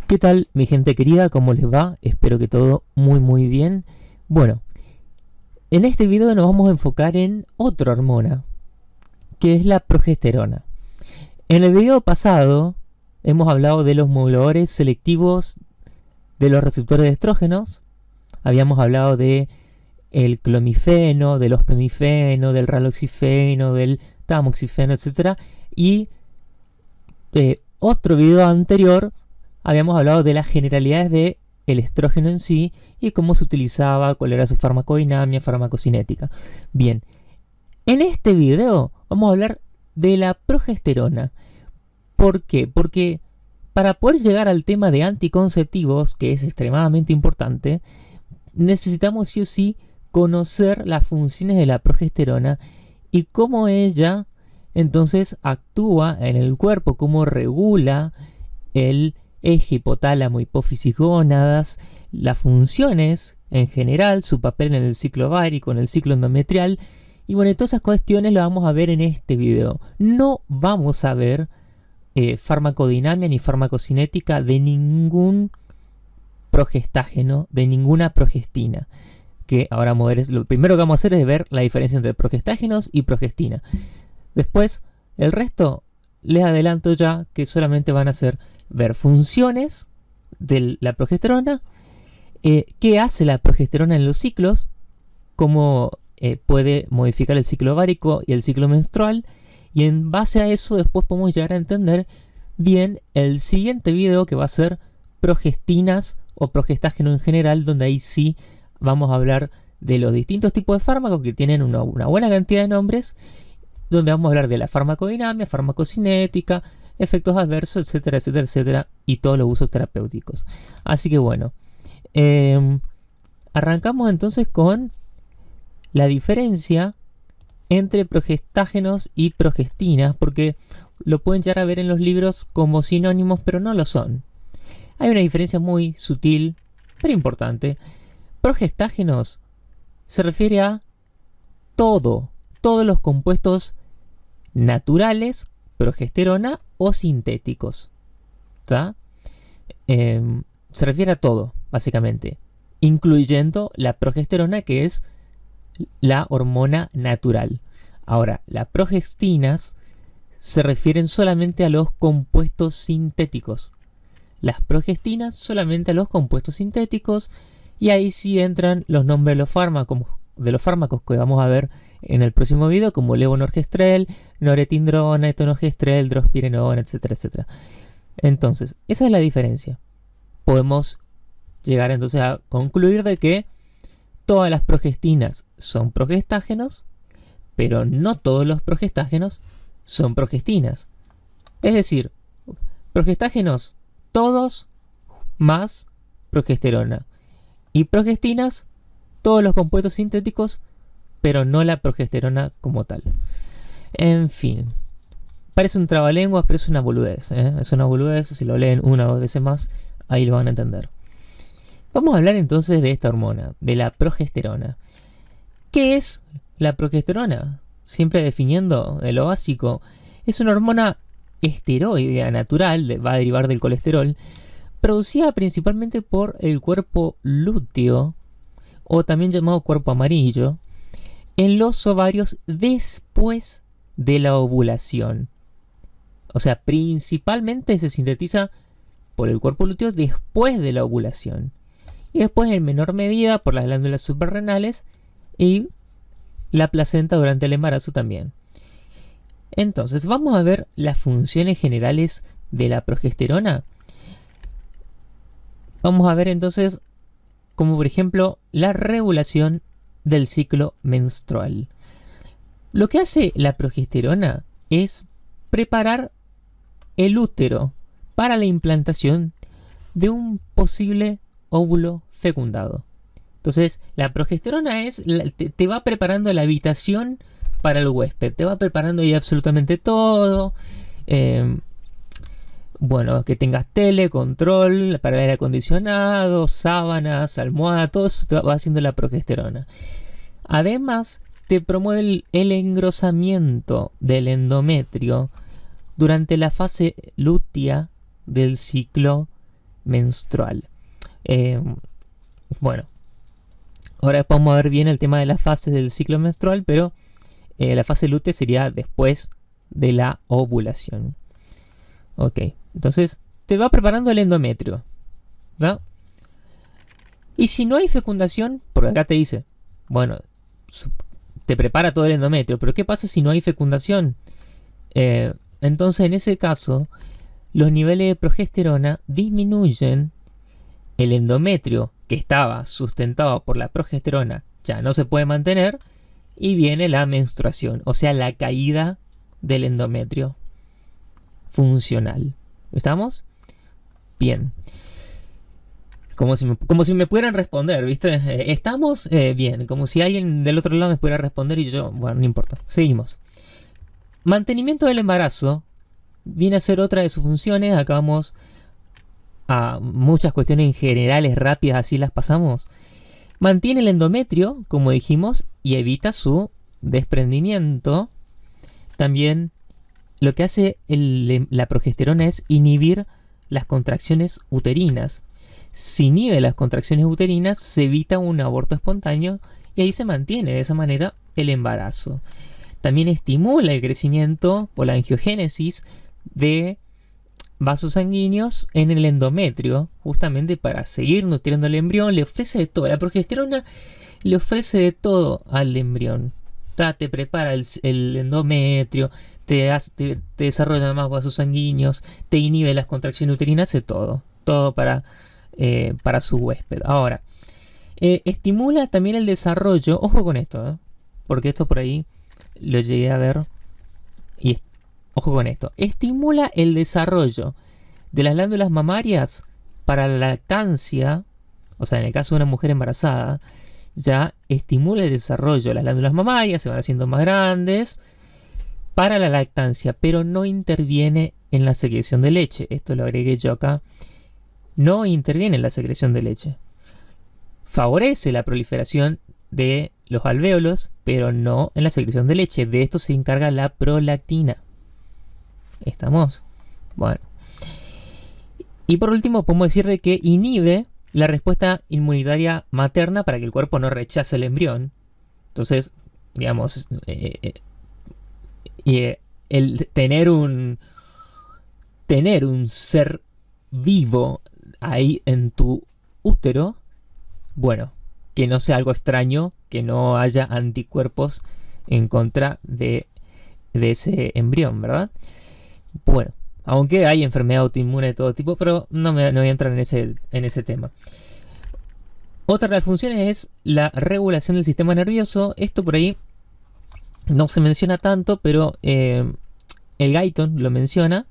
¿Qué tal, mi gente querida? ¿Cómo les va? Espero que todo muy bien. Bueno, en este video nos vamos a enfocar en otra hormona, que es la progesterona. En el video pasado hemos hablado de los moduladores selectivos de los receptores de estrógenos. Habíamos hablado de el clomifeno, del ospemifeno, del raloxifeno, del tamoxifeno, etc. Y otro video anterior habíamos hablado de las generalidades del estrógeno en sí y cómo se utilizaba, cuál era su farmacodinamia, farmacocinética. Bien, en este video vamos a hablar de la progesterona. ¿Por qué? Porque para poder llegar al tema de anticonceptivos, que es extremadamente importante, necesitamos sí o sí conocer las funciones de la progesterona y cómo ella entonces actúa en el cuerpo, cómo regula el eje hipotálamo, hipófisis, gónadas, las funciones en general, su papel en el ciclo ovárico, en el ciclo endometrial. Y bueno, todas esas cuestiones las vamos a ver en este video. No vamos a ver farmacodinamia ni farmacocinética de ningún progestágeno, de ninguna progestina. Que ahora vamos a ver, lo primero que vamos a hacer es ver la diferencia entre progestágenos y progestina. Después, el resto, les adelanto ya que solamente van a ser ver funciones de la progesterona, qué hace la progesterona en los ciclos, cómo puede modificar el ciclo ovárico y el ciclo menstrual, y en base a eso después podemos llegar a entender bien el siguiente video, que va a ser progestinas o progestágeno en general, donde ahí sí vamos a hablar de los distintos tipos de fármacos que tienen una buena cantidad de nombres, donde vamos a hablar de la farmacodinamia, farmacocinética, efectos adversos, etcétera, etcétera, etcétera, y todos los usos terapéuticos. Así que bueno, arrancamos entonces con la diferencia entre progestágenos y progestinas, porque lo pueden llegar a ver en los libros como sinónimos, pero no lo son. Hay una diferencia muy sutil, pero importante. Progestágenos se refiere a todos los compuestos naturales, progesterona o sintéticos. Se refiere a todo, básicamente, incluyendo la progesterona, que es la hormona natural. Ahora, las progestinas se refieren solamente a los compuestos sintéticos. Las progestinas solamente a los compuestos sintéticos, y ahí sí entran los nombres de los fármacos que vamos a ver en el próximo video, como levonorgestrel, noretindrona, etonogestrel, drospirenona, etcétera, etcétera. Entonces, esa es la diferencia. Podemos llegar entonces a concluir de que todas las progestinas son progestágenos, pero no todos los progestágenos son progestinas. Es decir, progestágenos todos más progesterona, y progestinas todos los compuestos sintéticos, pero no la progesterona como tal. En fin, parece un trabalenguas, pero es una boludez, es una boludez. Si lo leen una o dos veces más, ahí lo van a entender. Vamos a hablar entonces de esta hormona, de la progesterona. ¿Qué es la progesterona? Siempre definiendo de lo básico, es una hormona esteroidea natural, va a derivar del colesterol, producida principalmente por el cuerpo lúteo, o también llamado cuerpo amarillo, en los ovarios después de la ovulación. O sea, principalmente se sintetiza por el cuerpo lúteo después de la ovulación. Y después en menor medida por las glándulas suprarrenales y la placenta durante el embarazo también. Entonces, vamos a ver las funciones generales de la progesterona. Vamos a ver entonces como por ejemplo la regulación del ciclo menstrual. Lo que hace la progesterona es preparar el útero para la implantación de un posible óvulo fecundado. Entonces, la progesterona te va preparando la habitación para el huésped, te va preparando ya absolutamente todo. Bueno, que tengas tele, control para el aire acondicionado, sábanas, almohada, todo eso te va haciendo la progesterona. Además, te promueve el engrosamiento del endometrio durante la fase lútea del ciclo menstrual. Bueno, ahora vamos a ver bien el tema de las fases del ciclo menstrual, pero la fase lútea sería después de la ovulación. Ok, entonces te va preparando el endometrio, ¿no? Y si no hay fecundación, porque acá te dice, bueno, te prepara todo el endometrio, pero ¿qué pasa si no hay fecundación? Entonces en ese caso, los niveles de progesterona disminuyen, el endometrio que estaba sustentado por la progesterona ya no se puede mantener y viene la menstruación, o sea, la caída del endometrio funcional. ¿Estamos? Bien. Como si me pudieran responder, ¿viste? ¿Estamos? Bien. Como si alguien del otro lado me pudiera responder y yo, bueno, no importa. Seguimos. Mantenimiento del embarazo viene a ser otra de sus funciones. Acá vamos a muchas cuestiones generales rápidas, así las pasamos. Mantiene el endometrio, como dijimos, y evita su desprendimiento. También lo que hace la progesterona es inhibir las contracciones uterinas. Si inhibe las contracciones uterinas, se evita un aborto espontáneo y ahí se mantiene de esa manera el embarazo. También estimula el crecimiento o la angiogénesis de vasos sanguíneos en el endometrio, justamente para seguir nutriendo al embrión. Le ofrece de todo. La progesterona le ofrece de todo al embrión. Te prepara el endometrio, te desarrolla más vasos sanguíneos, te inhibe las contracciones uterinas, hace todo. Todo para su huésped. Ahora, estimula también el desarrollo. Ojo con esto, porque esto por ahí lo llegué a ver. Y ojo con esto. Estimula el desarrollo de las glándulas mamarias para la lactancia. O sea, en el caso de una mujer embarazada, ya estimula el desarrollo de las glándulas mamarias, se van haciendo más grandes para la lactancia, pero no interviene en la secreción de leche. Esto lo agregué yo acá. No interviene en la secreción de leche. Favorece la proliferación de los alvéolos, pero no en la secreción de leche. De esto se encarga la prolactina. ¿Estamos? Bueno. Y por último, podemos decir de que inhibe la respuesta inmunitaria materna para que el cuerpo no rechace el embrión. Entonces, digamos, el tener un ser vivo ahí en tu útero, bueno, que no sea algo extraño, que no haya anticuerpos en contra de ese embrión, ¿verdad? Bueno, aunque hay enfermedad autoinmune de todo tipo, pero no voy a entrar en ese tema. Otra de las funciones es la regulación del sistema nervioso. Esto por ahí no se menciona tanto, pero el Guyton lo menciona,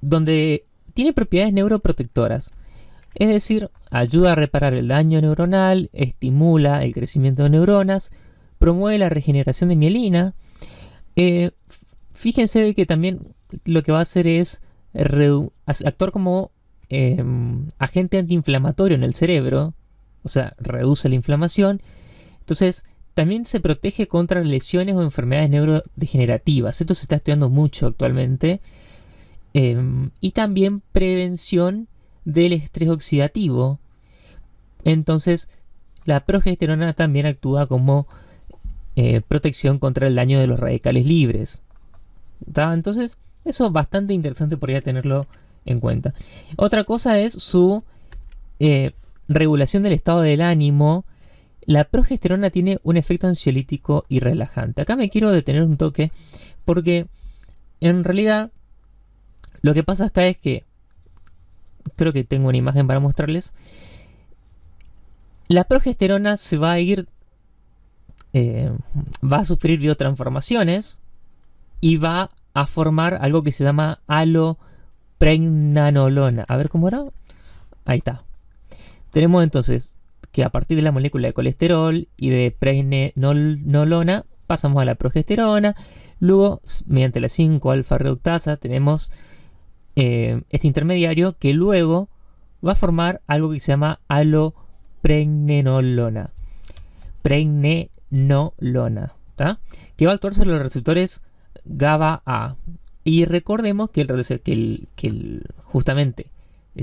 donde tiene propiedades neuroprotectoras. Es decir, ayuda a reparar el daño neuronal, estimula el crecimiento de neuronas, promueve la regeneración de mielina. Fíjense que también lo que va a hacer es actuar como agente antiinflamatorio en el cerebro, o sea, reduce la inflamación. Entonces, también se protege contra lesiones o enfermedades neurodegenerativas. Esto se está estudiando mucho actualmente. Y también prevención del estrés oxidativo. Entonces, la progesterona también actúa como protección contra el daño de los radicales libres. Entonces, eso es bastante interesante, podría tenerlo en cuenta. Otra cosa es su regulación del estado del ánimo. La progesterona tiene un efecto ansiolítico y relajante. Acá me quiero detener un toque, porque en realidad lo que pasa acá es que, creo que tengo una imagen para mostrarles, la progesterona se va a ir, va a sufrir biotransformaciones y va a formar algo que se llama alopregnanolona. A ver cómo era. Ahí está. Tenemos entonces que a partir de la molécula de colesterol y de pregnenolona pasamos a la progesterona. Luego, mediante la 5-alfa-reductasa, tenemos este intermediario que luego va a formar algo que se llama alopregnenolona. Pregnenolona, ¿tá? Que va a actuar sobre los receptores GABA A. Y recordemos que justamente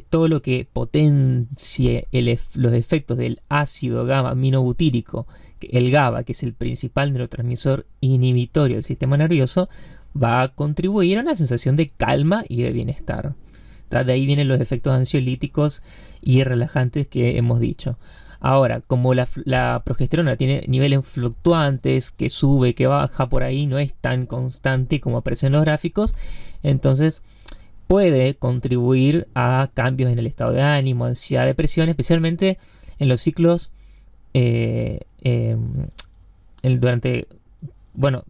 todo lo que potencie los efectos del ácido gamma aminobutírico, el GABA, que es el principal neurotransmisor inhibitorio del sistema nervioso, va a contribuir a una sensación de calma y de bienestar. De ahí vienen los efectos ansiolíticos y relajantes que hemos dicho. Ahora, como la progesterona tiene niveles fluctuantes, que sube, que baja por ahí, no es tan constante como aparece en los gráficos, entonces puede contribuir a cambios en el estado de ánimo, ansiedad, depresión, especialmente en los ciclos durante, bueno,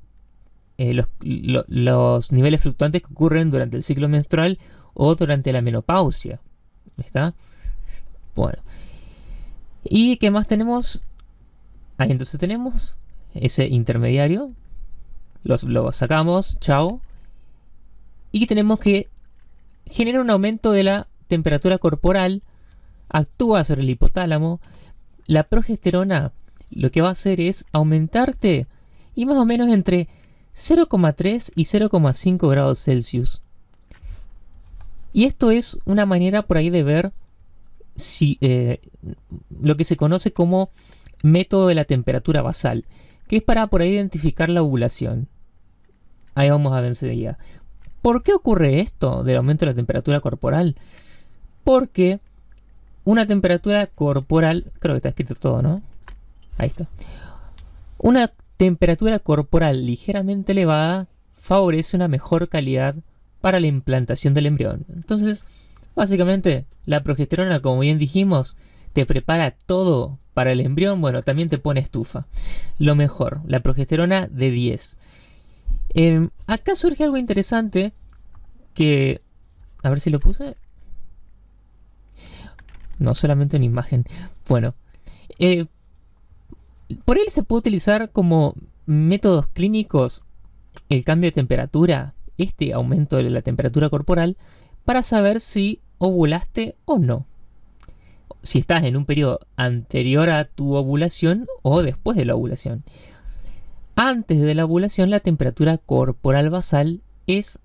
los niveles fluctuantes que ocurren durante el ciclo menstrual o durante la menopausia. ¿Está? Bueno. ¿Y qué más tenemos? Ahí entonces tenemos ese intermediario. Lo sacamos. Chao. Y tenemos que genera un aumento de la temperatura corporal. Actúa sobre el hipotálamo. La progesterona lo que va a hacer es aumentarte y más o menos entre 0,3 y 0,5 grados Celsius. Y esto es una manera por ahí de ver si, lo que se conoce como método de la temperatura basal, que es para por ahí identificar la ovulación. Ahí vamos a ver enseguida. ¿Por qué ocurre esto del aumento de la temperatura corporal? Porque una temperatura corporal, creo que está escrito todo, ¿no? Ahí está. Una temperatura corporal ligeramente elevada favorece una mejor calidad para la implantación del embrión. Entonces, básicamente, la progesterona, como bien dijimos, te prepara todo para el embrión. Bueno, también te pone estufa. Lo mejor, la progesterona de 10. Acá surge algo interesante que... A ver si lo puse. No, solamente una imagen. Bueno, por él se puede utilizar como métodos clínicos el cambio de temperatura, este aumento de la temperatura corporal, para saber si ovulaste o no. Si estás en un periodo anterior a tu ovulación o después de la ovulación. Antes de la ovulación, la temperatura corporal basal es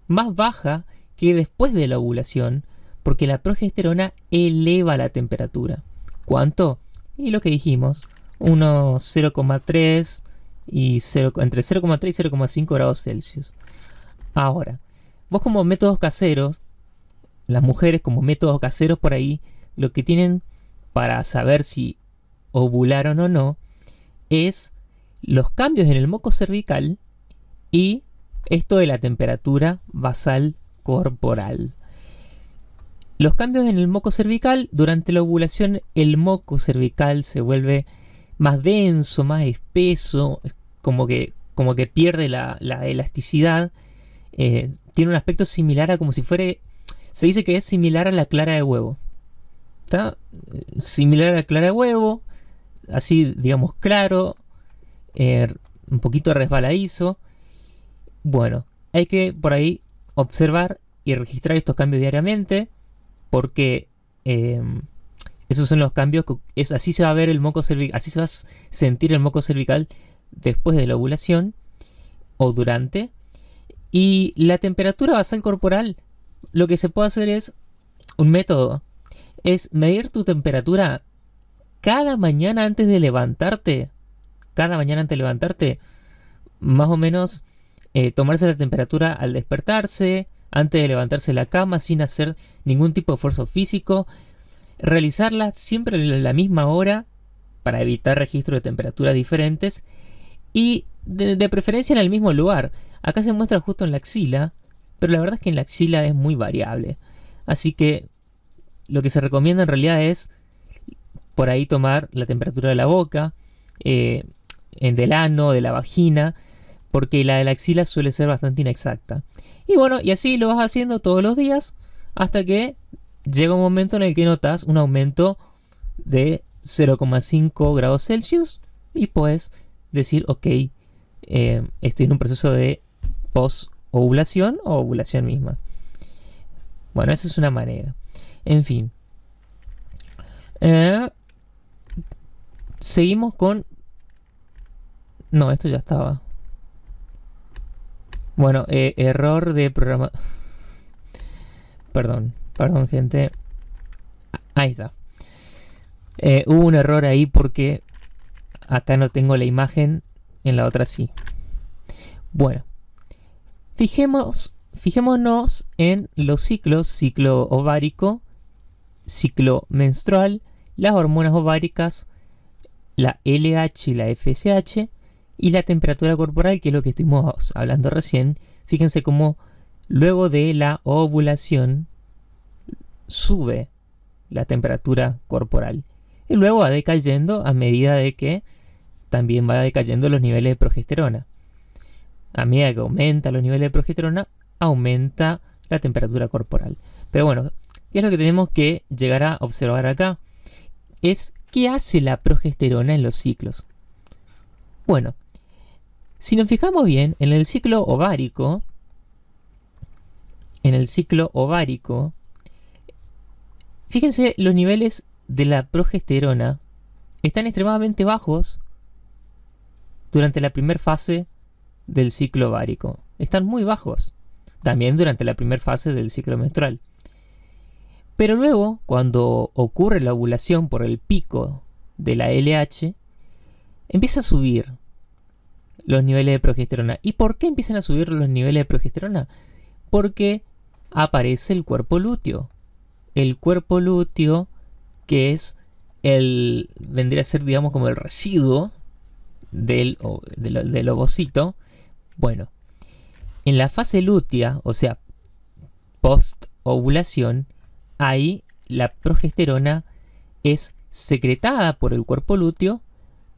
más baja que después de la ovulación, porque la progesterona eleva la temperatura. ¿Cuánto? Y lo que dijimos, unos 0,3 y entre 0,3 y 0,5 grados Celsius. Ahora, vos como métodos caseros, las mujeres como métodos caseros por ahí, lo que tienen para saber si ovularon o no es los cambios en el moco cervical y esto de la temperatura basal corporal. Los cambios en el moco cervical, durante la ovulación el moco cervical se vuelve más denso, más espeso, como que pierde la elasticidad. Tiene un aspecto similar a como si fuera... Se dice que es similar a la clara de huevo. ¿Está? Similar a la clara de huevo, así digamos claro, un poquito resbaladizo. Bueno, hay que por ahí observar y registrar estos cambios diariamente, porque esos son los cambios que así se va a ver el moco cervical, así se va a sentir el moco cervical después de la ovulación o durante. Y la temperatura basal corporal, lo que se puede hacer es un método, es medir tu temperatura cada mañana antes de levantarte. Cada mañana antes de levantarte, más o menos tomarse la temperatura al despertarse, antes de levantarse de la cama, sin hacer ningún tipo de esfuerzo físico. Realizarla siempre a la misma hora para evitar registro de temperaturas diferentes y de preferencia en el mismo lugar. Acá se muestra justo en la axila, pero la verdad es que en la axila es muy variable. Así que lo que se recomienda en realidad es por ahí tomar la temperatura de la boca, del ano, de la vagina, porque la de la axila suele ser bastante inexacta. Y bueno, y así lo vas haciendo todos los días hasta que llega un momento en el que notas un aumento de 0,5 grados Celsius y puedes decir, ok, estoy en un proceso de post-ovulación o ovulación misma. Bueno, esa es una manera. En fin. Seguimos con... No, esto ya estaba. Bueno, error de programa... Perdón. Perdón, gente. Ahí está. Hubo un error ahí porque acá no tengo la imagen, en la otra sí. Bueno, fijémonos en los ciclos: ciclo ovárico, ciclo menstrual, las hormonas ováricas, la LH y la FSH, y la temperatura corporal, que es lo que estuvimos hablando recién. Fíjense cómo luego de la ovulación sube la temperatura corporal y luego va decayendo a medida de que también va decayendo los niveles de progesterona. A medida que aumenta los niveles de progesterona, aumenta la temperatura corporal. Pero bueno, ¿qué es lo que tenemos que llegar a observar acá? Es ¿qué hace la progesterona en los ciclos? Bueno, si nos fijamos bien, en el ciclo ovárico, fíjense, los niveles de la progesterona están extremadamente bajos durante la primera fase del ciclo ovárico. Están muy bajos. También durante la primera fase del ciclo menstrual. Pero luego, cuando ocurre la ovulación por el pico de la LH, empieza a subir los niveles de progesterona. ¿Y por qué empiezan a subir los niveles de progesterona? Porque aparece el cuerpo lúteo. El cuerpo lúteo, que es vendría a ser, digamos, como el residuo del ovocito. Bueno, en la fase lútea, o sea, post ovulación, ahí la progesterona es secretada por el cuerpo lúteo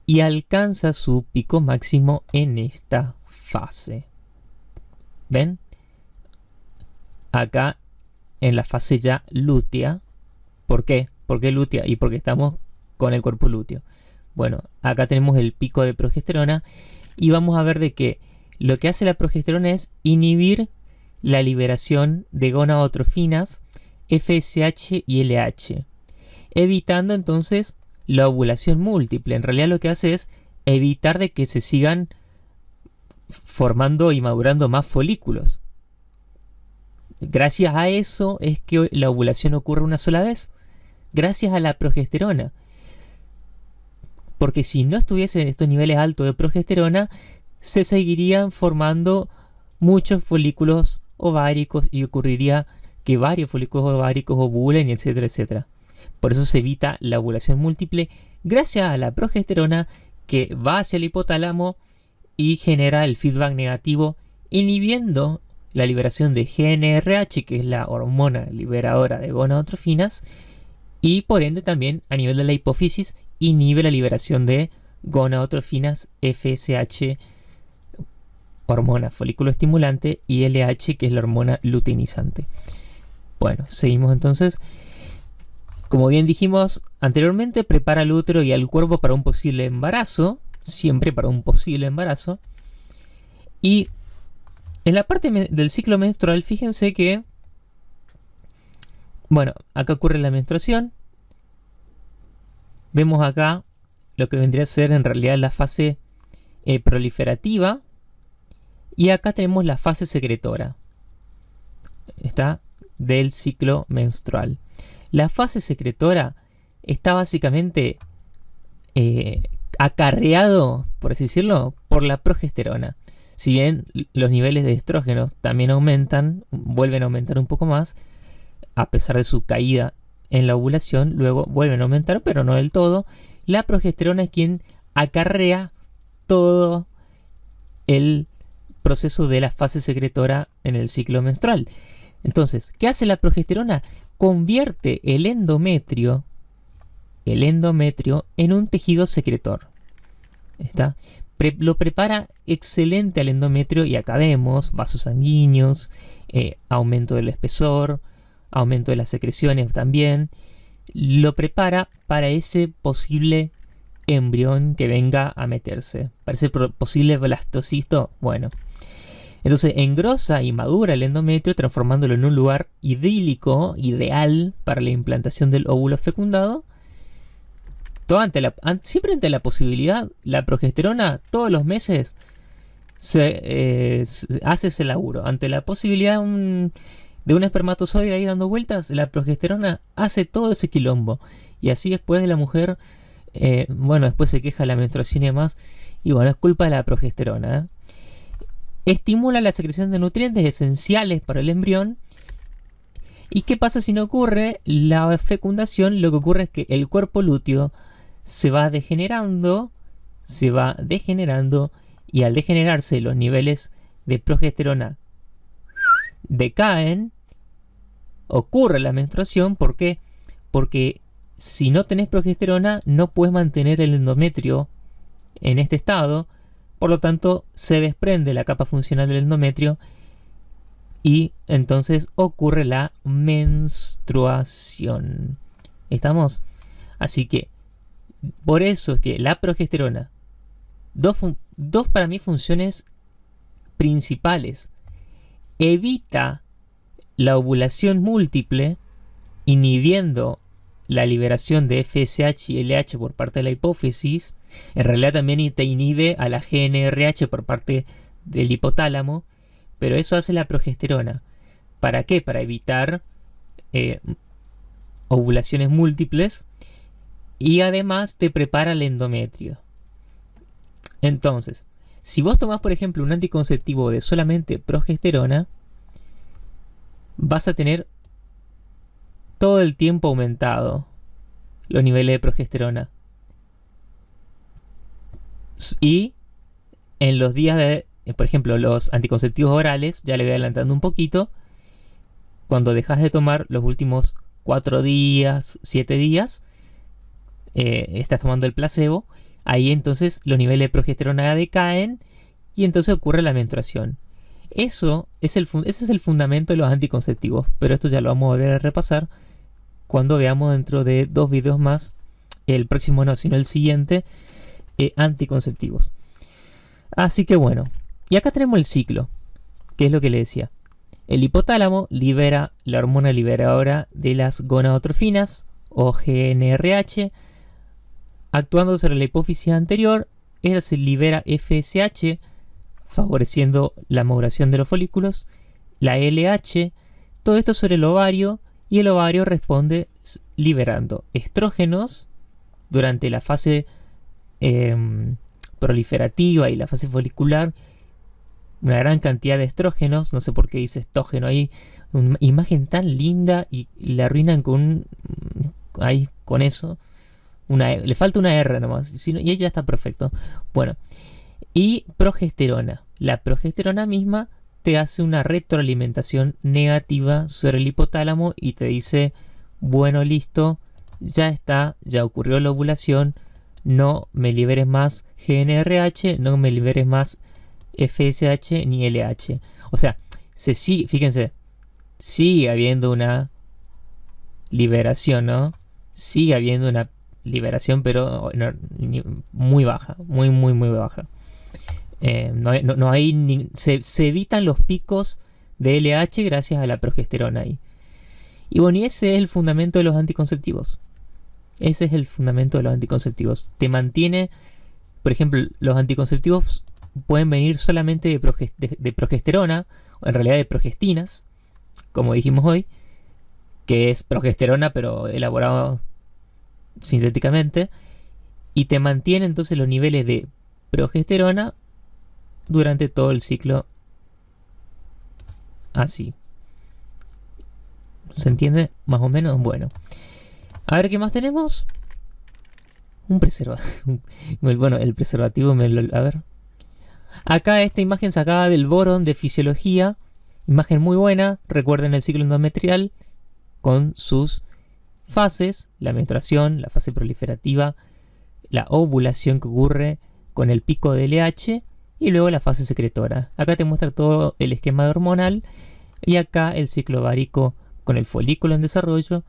y alcanza su pico máximo en esta fase. ¿Ven? Acá en la fase ya lútea. ¿Por qué? ¿Por qué lútea? Y porque estamos con el cuerpo lúteo. Bueno, acá tenemos el pico de progesterona y vamos a ver de que lo que hace la progesterona es inhibir la liberación de gonadotrofinas, FSH y LH, evitando entonces la ovulación múltiple. En realidad lo que hace es evitar de que se sigan formando y madurando más folículos. Gracias a eso es que la ovulación ocurre una sola vez, gracias a la progesterona. Porque si no estuviesen estos niveles altos de progesterona, se seguirían formando muchos folículos ováricos y ocurriría que varios folículos ováricos ovulen, etcétera, etcétera. Por eso se evita la ovulación múltiple gracias a la progesterona, que va hacia el hipotálamo y genera el feedback negativo, inhibiendo la liberación de GnRH, que es la hormona liberadora de gonadotrofinas, y por ende también a nivel de la hipófisis inhibe la liberación de gonadotrofinas, FSH, hormona folículo estimulante, y LH, que es la hormona luteinizante. Bueno, seguimos entonces. Como bien dijimos anteriormente, prepara al útero y al cuerpo para un posible embarazo, siempre para un posible embarazo. Y en la parte del ciclo menstrual, fíjense que, bueno, acá ocurre la menstruación. Vemos acá lo que vendría a ser en realidad la fase proliferativa. Y acá tenemos la fase secretora. Está del ciclo menstrual. La fase secretora está básicamente acarreado, por así decirlo, por la progesterona. Si bien los niveles de estrógenos también aumentan, vuelven a aumentar un poco más, a pesar de su caída en la ovulación, luego vuelven a aumentar, pero no del todo. La progesterona es quien acarrea todo el proceso de la fase secretora en el ciclo menstrual. Entonces, ¿qué hace la progesterona? Convierte el endometrio en un tejido secretor. ¿Está? Lo prepara excelente al endometrio, y acá vemos vasos sanguíneos, aumento del espesor, aumento de las secreciones también. Lo prepara para ese posible embrión que venga a meterse, para ese posible blastocisto. Bueno, entonces engrosa y madura el endometrio, transformándolo en un lugar idílico, ideal para la implantación del óvulo fecundado. Siempre ante la posibilidad, la progesterona todos los meses hace ese laburo. Ante la posibilidad de un espermatozoide ahí dando vueltas, la progesterona hace todo ese quilombo. Y así después la mujer, después se queja de la menstruación y demás. Y bueno, es culpa de la progesterona, ¿eh? Estimula la secreción de nutrientes esenciales para el embrión. ¿Y qué pasa si no ocurre la fecundación? Lo que ocurre es que el cuerpo lúteo se va degenerando, y al degenerarse los niveles de progesterona decaen, ocurre la menstruación. ¿Por qué? Porque si no tenés progesterona no puedes mantener el endometrio en este estado, por lo tanto se desprende la capa funcional del endometrio y entonces ocurre la menstruación. ¿Estamos? Así que por eso es que la progesterona, dos para mí funciones principales: evita la ovulación múltiple, inhibiendo la liberación de FSH y LH por parte de la hipófisis. En realidad también te inhibe a la GnRH por parte del hipotálamo, pero eso hace la progesterona. ¿Para qué? Para evitar ovulaciones múltiples, y además te prepara el endometrio. Entonces, si vos tomás, por ejemplo, un anticonceptivo de solamente progesterona, vas a tener todo el tiempo aumentado los niveles de progesterona. Y en los días de, por ejemplo, los anticonceptivos orales, ya le voy adelantando un poquito, cuando dejas de tomar los últimos 4 días, 7 días, estás tomando el placebo, ahí entonces los niveles de progesterona decaen y entonces ocurre la menstruación. Ese es el fundamento de los anticonceptivos, pero esto ya lo vamos a volver a repasar cuando veamos dentro de 2 videos más, el próximo no, sino el siguiente, anticonceptivos. Así que bueno, y acá tenemos el ciclo, que es lo que le decía. El hipotálamo libera la hormona liberadora de las gonadotrofinas, o GnRH, actuando sobre la hipófisis anterior. Esta se libera FSH, favoreciendo la maduración de los folículos, la LH, todo esto sobre el ovario, y el ovario responde liberando estrógenos durante la fase proliferativa y la fase folicular, una gran cantidad de estrógenos. No sé por qué dice estógeno ahí, una imagen tan linda y la arruinan con eso. Le falta una R nomás, y ahí ya está perfecto. Bueno, y progesterona. La progesterona misma te hace una retroalimentación negativa sobre el hipotálamo y te dice, bueno, listo, ya está, ya ocurrió la ovulación, no me liberes más GnRH, no me liberes más FSH ni LH. O sea, fíjense, sigue habiendo una liberación, ¿no? Sigue habiendo una liberación, pero muy baja, muy baja. Se evitan los picos de LH gracias a la progesterona ahí. Y bueno, y ese es el fundamento de los anticonceptivos. Te mantiene, por ejemplo, los anticonceptivos pueden venir solamente de progesterona, o en realidad de progestinas, como dijimos hoy, que es progesterona pero elaborado sintéticamente, y te mantiene entonces los niveles de progesterona durante todo el ciclo así. ¿Se entiende? Más o menos. Bueno, a ver qué más tenemos. Un preservativo. Bueno, el preservativo a ver. Acá esta imagen sacada del Boron de Fisiología. Imagen muy buena. Recuerden el ciclo endometrial con sus fases: la menstruación, la fase proliferativa, la ovulación que ocurre con el pico de LH, y luego la fase secretora. Acá te muestra todo el esquema hormonal, y acá el ciclo ovárico con el folículo en desarrollo.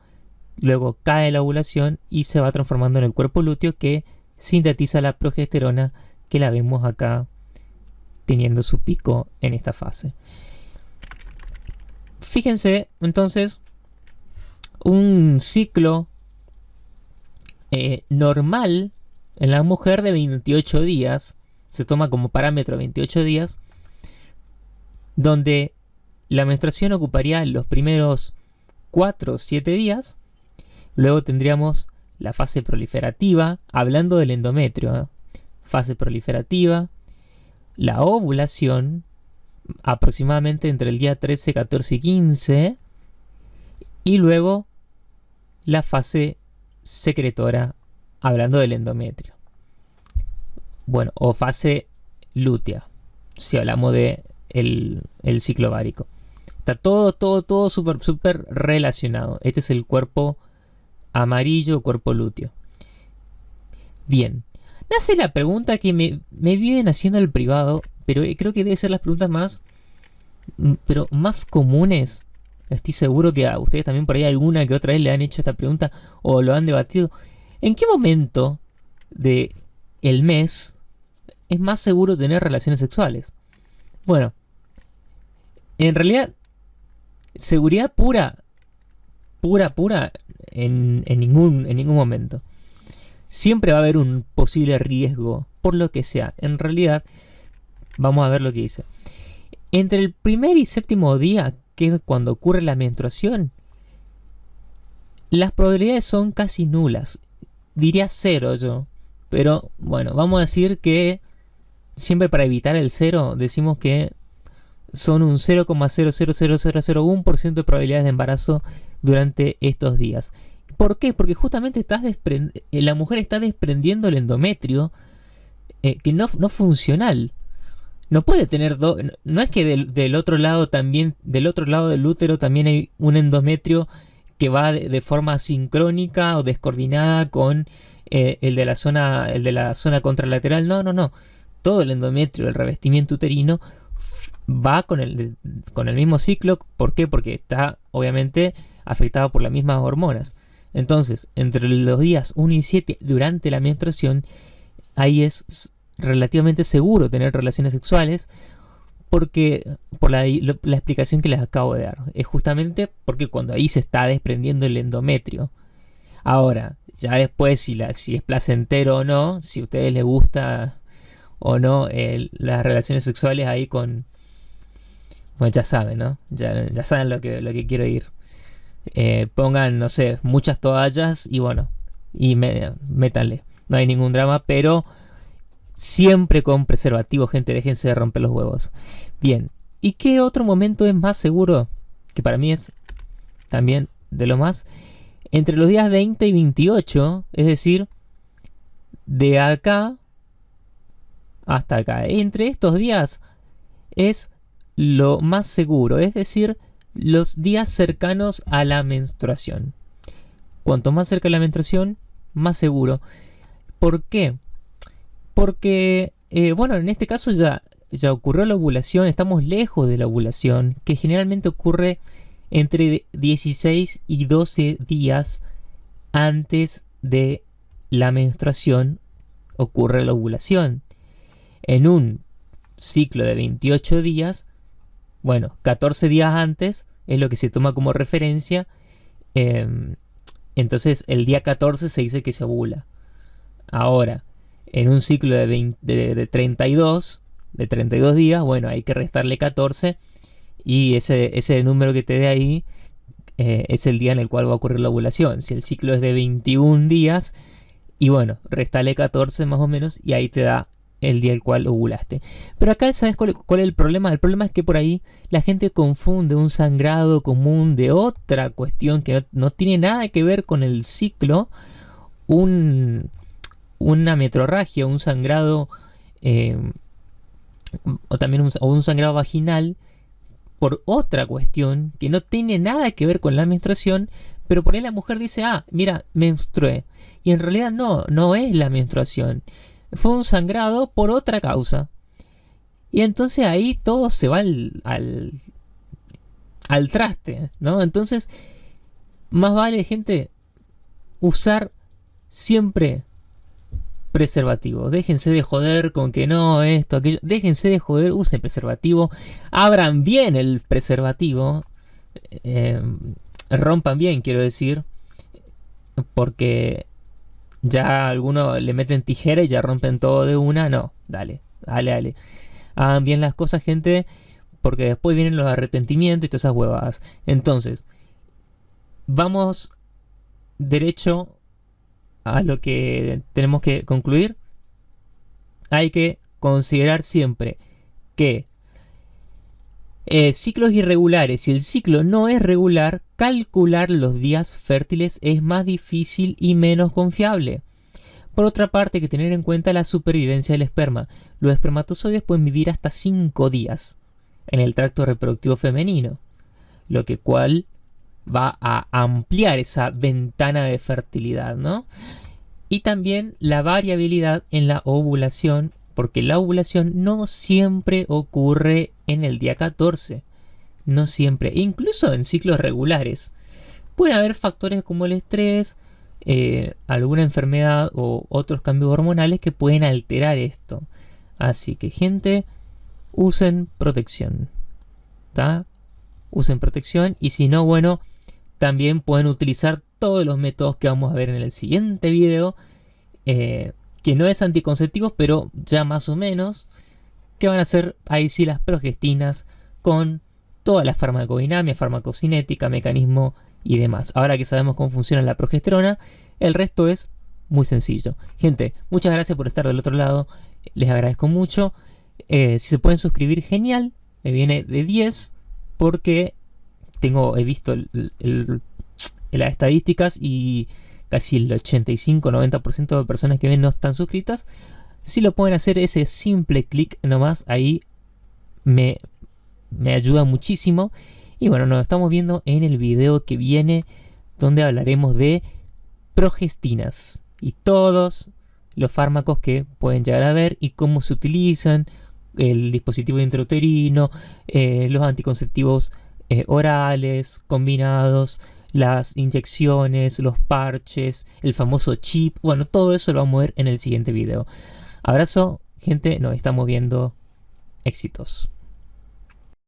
Luego cae la ovulación y se va transformando en el cuerpo lúteo, que sintetiza la progesterona, que la vemos acá teniendo su pico en esta fase. Fíjense entonces, un ciclo normal en la mujer de 28 días, se toma como parámetro 28 días, donde la menstruación ocuparía los primeros 4 o 7 días. Luego tendríamos la fase proliferativa, hablando del endometrio, ¿eh? Fase proliferativa, la ovulación, aproximadamente entre el día 13, 14 y 15, y luego la fase secretora, hablando del endometrio. Bueno, o fase lútea, si hablamos de el ciclo ovárico. Está todo súper relacionado. Este es el cuerpo amarillo, cuerpo lúteo. Bien. Nace la pregunta que me viven haciendo el privado, pero creo que debe ser las preguntas más comunes. Estoy seguro que a ustedes también por ahí alguna que otra vez le han hecho esta pregunta o lo han debatido. ¿En qué momento de el mes es más seguro tener relaciones sexuales? Bueno, en realidad, seguridad pura en ningún momento. Siempre va a haber un posible riesgo, por lo que sea. En realidad, vamos a ver lo que dice. Entre el primer y séptimo día, que es cuando ocurre la menstruación, las probabilidades son casi nulas. Diría 0 yo. Pero bueno, vamos a decir que siempre para evitar el 0, decimos que son un 0,000001% de probabilidades de embarazo durante estos días. ¿Por qué? Porque justamente la mujer está desprendiendo el endometrio que no funcional. No puede tener no es que del otro lado también, del otro lado del útero también hay un endometrio que va de forma sincrónica o descoordinada con el de la zona contralateral. No. Todo el endometrio, el revestimiento uterino, va con el mismo ciclo. ¿Por qué? Porque está obviamente afectado por las mismas hormonas. Entonces, entre los días 1 y 7 durante la menstruación, ahí es relativamente seguro tener relaciones sexuales, porque por la explicación que les acabo de dar. Es justamente porque cuando ahí se está desprendiendo el endometrio. Ahora, ya después si es placentero o no, si a ustedes les gusta o no las relaciones sexuales ahí con... Bueno, ya saben, ¿no? Ya saben lo que quiero ir. Pongan, no sé, muchas toallas y bueno, y métanle. No hay ningún drama, pero siempre con preservativo, gente, déjense de romper los huevos. Bien, ¿y qué otro momento es más seguro? Que para mí es también de lo más... Entre los días 20 y 28, es decir, de acá hasta acá. Entre estos días es lo más seguro, es decir, los días cercanos a la menstruación. Cuanto más cerca de la menstruación, más seguro. ¿Por qué? Porque, bueno, en este caso ya ocurrió la ovulación, estamos lejos de la ovulación, que generalmente ocurre entre 16 y 12 días antes de la menstruación, ocurre la ovulación. En un ciclo de 28 días, bueno, 14 días antes es lo que se toma como referencia. Entonces el día 14 se dice que se ovula. Ahora, en un ciclo de 32 días, bueno, hay que restarle 14 y ese número que te dé ahí es el día en el cual va a ocurrir la ovulación. Si el ciclo es de 21 días y bueno, restale 14 más o menos y ahí te da el día el cual ovulaste. Pero acá, ¿sabes cuál es el problema? El problema es que por ahí la gente confunde un sangrado común de otra cuestión que no tiene nada que ver con el ciclo, una metrorragia, un sangrado o también un sangrado vaginal por otra cuestión que no tiene nada que ver con la menstruación, pero por ahí la mujer dice, mira, menstrué. Y en realidad no es la menstruación. Fue un sangrado por otra causa. Y entonces ahí todo se va al traste, ¿no? Entonces, más vale, gente, usar siempre preservativo. Déjense de joder con que no, esto, aquello. Déjense de joder, usen preservativo. Abran bien el preservativo. Rompan bien, quiero decir. Porque ya algunos le meten tijera y ya rompen todo de una. No, dale. Hagan bien las cosas, gente. porque después vienen los arrepentimientos y todas esas huevadas. Entonces, vamos derecho a lo que tenemos que concluir. Hay que considerar siempre que ciclos irregulares, si el ciclo no es regular, calcular los días fértiles es más difícil y menos confiable. Por otra parte, hay que tener en cuenta la supervivencia del esperma. Los espermatozoides pueden vivir hasta 5 días en el tracto reproductivo femenino, lo que cual va a ampliar esa ventana de fertilidad, ¿no? Y también la variabilidad en la ovulación, porque la ovulación no siempre ocurre en el día 14. No siempre. Incluso en ciclos regulares. Pueden haber factores como el estrés, alguna enfermedad o otros cambios hormonales que pueden alterar esto. Así que, gente, usen protección. ¿Tá? Usen protección. Y si no, bueno, también pueden utilizar todos los métodos que vamos a ver en el siguiente video. Que no es anticonceptivos, pero ya más o menos, que van a ser ahí sí las progestinas con toda la farmacodinamia, farmacocinética, mecanismo y demás. Ahora que sabemos cómo funciona la progesterona, el resto es muy sencillo. Gente, muchas gracias por estar del otro lado, les agradezco mucho. Si se pueden suscribir, genial, me viene de 10 porque he visto las estadísticas y casi el 85-90% de personas que ven no están suscritas. Si lo pueden hacer, ese simple clic nomás ahí me ayuda muchísimo. Y bueno, nos estamos viendo en el video que viene, donde hablaremos de progestinas y todos los fármacos que pueden llegar a ver y cómo se utilizan, el dispositivo intrauterino, los anticonceptivos orales, combinados, las inyecciones, los parches, el famoso chip. Bueno, todo eso lo vamos a ver en el siguiente video. Abrazo, gente, nos estamos viendo. Éxitos.